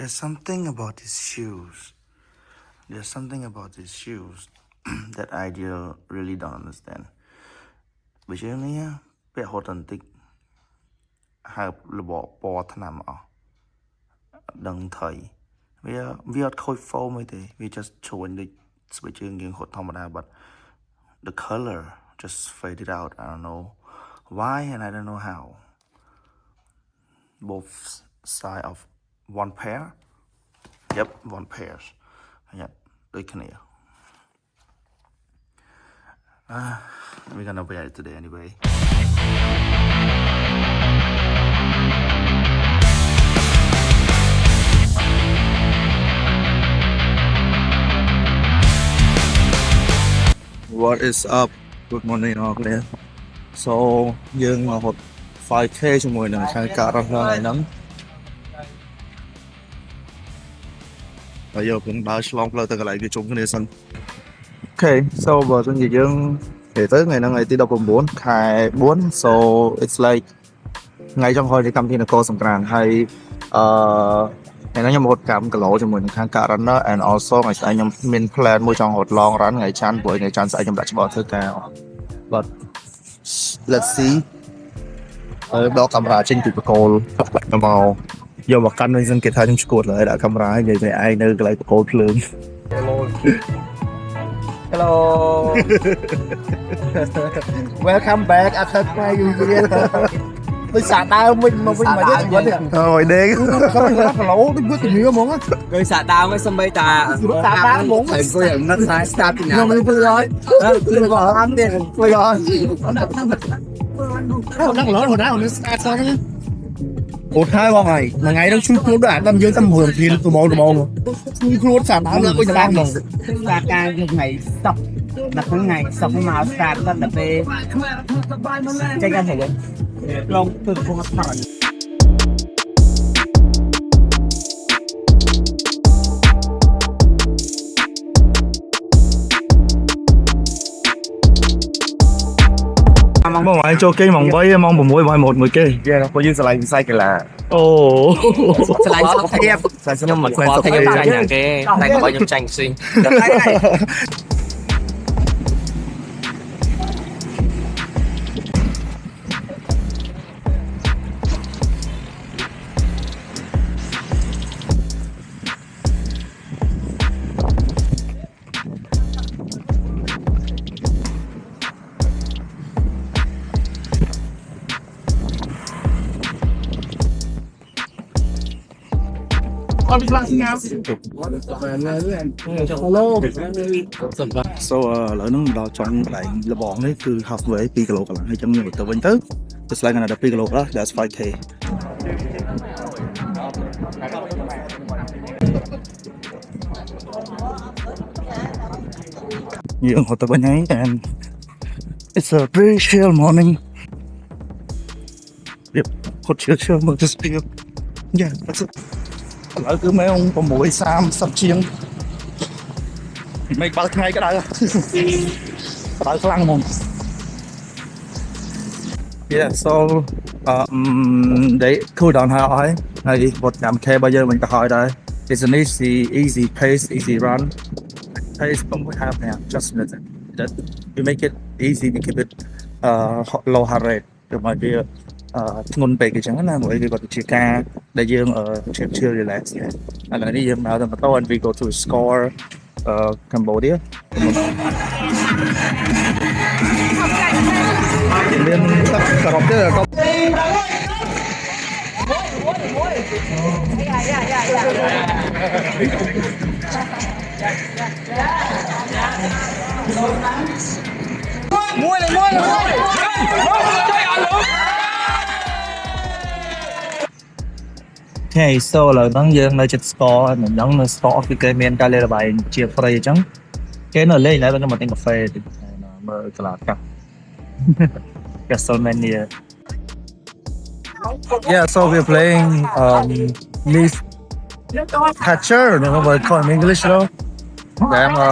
There's something about these shoes. There's something about these shoes that I really don't understand. Bây giờ này bé authentic hai bộ bò thân nằm ở đằng thầy we are khôi phô mới thế we just showing the bây giờ nghiêng hột thòng đa but the color just faded out. I don't know why and I don't know how. Both side of one pair. Yep, one pair. Yep, đôi cái này. We're gonna wear it today anyway. What is up? Good morning អ្នកនរ So យើងមករត់ 5K ជាមួយនឹងខាងការរត់ថ្ងៃហ្នឹងហើយយើងដើរឆ្លងផ្លូវទៅកន្លែងវាជុំគ្នាសិន Okay so បើសិនជាយើងនិយាយទៅថ្ងៃហ្នឹងថ្ងៃទី19ខែ4 so it's like ថ្ងៃចុងក្រោយនៃកម្មវិធីនគរសង្គ្រាមហើយថ្ងៃហ្នឹងខ្ញុំរត់កម្មគីឡូជាមួយនឹងខាងការ runner and also ថ្ងៃស្អែកខ្ញុំមាន plan មួយចង់រត់ long run ថ្ងៃច័ន្ទព្រោះថ្ងៃច័ន្ទស្អែកខ្ញុំដាក់ច្បាប់ធ្វើការ but let's see ហើយដកកាមេរ៉ាចេញពីបកគោលមកយកមកកាន់វិញសិនគេថាខ្ញុំឈួតហើយដាក់កាមេរ៉ាហើយនិយាយទៅឯងនៅកន្លែងបកគោលភ្លើង Hello Welcome back after 2 years ដូចសាដើមវិញមកវិញមកទៀតអូយដេកខ្ញុំគីឡូដូចវាជំនឿហ្មងដូចសាដើមហ្នឹងសំបីតាសាដើមហ្មងហើយគួយអត់ស្អាតស្តាប់ពីណាខ្ញុំមិនព្រឺហើយគឺបងអត់ទេគួយអត់ហ្នឹងឡោហូរណាអូនស្អាតសោះហ្នឹងអូថើបងហើយមួយថ្ងៃហ្នឹងជួយខ្លួនដូចអាតាមយើងតាមរឿងធៀនត្មងជួយខ្លួនសាដើមឡើងវិញតាមហ្មងសាការថ្ងៃស្តុកដល់ថ្ងៃស្តុកមកស្តាតដល់ពេលចេញกันហេតុลองตื่นพวกผ่านmong mọi cho cái mong bấy mong một mũi một người kia có dư slide sai cái là ồ slide sao thép nhưng mà có thép tranh nhà cái này có bao nhiêu tranh xinh So ឥឡូវហ្នឹងដល់ចុងកន្លែងលបងនេះគឺ halfway 2 គីឡូកន្លះហើយចឹងខ្ញុំទៅវិញទៅ it's like another 2 គីឡូកន្លះ that's 5k យើងហត់ទៅវិញហើយ and it's a very chill morning វាហត់ chill មក just feel yeah that's it ឥឡូវគឺម៉ែង6:30ជាងមិនបើថ្ងៃក្តៅក្តៅខ្លាំងហ្មង Yeah so they cool down ហើយវត្តតាម K របស់យើងវិញទៅហើយដែរ It's an easy pace easy run pace but we have now just minute that you make it easy to keep it low heart rate ទៅមកវាធ្ងន់ពេកអញ្ចឹងណាមួយវាគាត់ជាការដែលយើង chill relax ឥឡូវនេះយើងមកដល់ម៉ូតូ and we go to score Cambodia មានទឹកសរុបទេក៏មួយ Okay so ឥឡូវហ្នឹងយើងនៅចិត្ត score មិនដឹងនៅ score គឺគេមានការលេងល្បែងជា free អញ្ចឹងគេនៅលេងហើយខ្ញុំមកទិញកាហ្វេមើលកន្លះកាស WrestleMania Yeah so we're playing Leaf Catcher nó gọi in English đâu để mà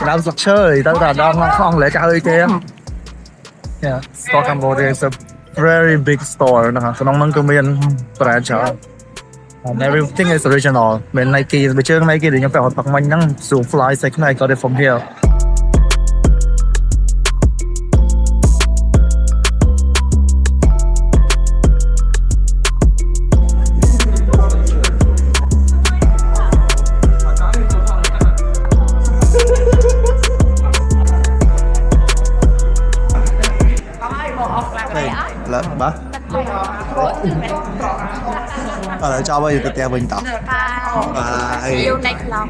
làm sọc chơi tới là đang không lẽ cả hơi kia Yeah Store Cambodia is a very big store ណាក្នុងហ្នឹងគឺមាន branch And everything is original មាន Nike បើជើង Nike ដែលខ្ញុំពាក់ផឹកមិញហ្នឹង Zoom Fly 6 I got it from here là bà ở lại cho bây giờ tiếp theo mình tập Yêu đánh lòng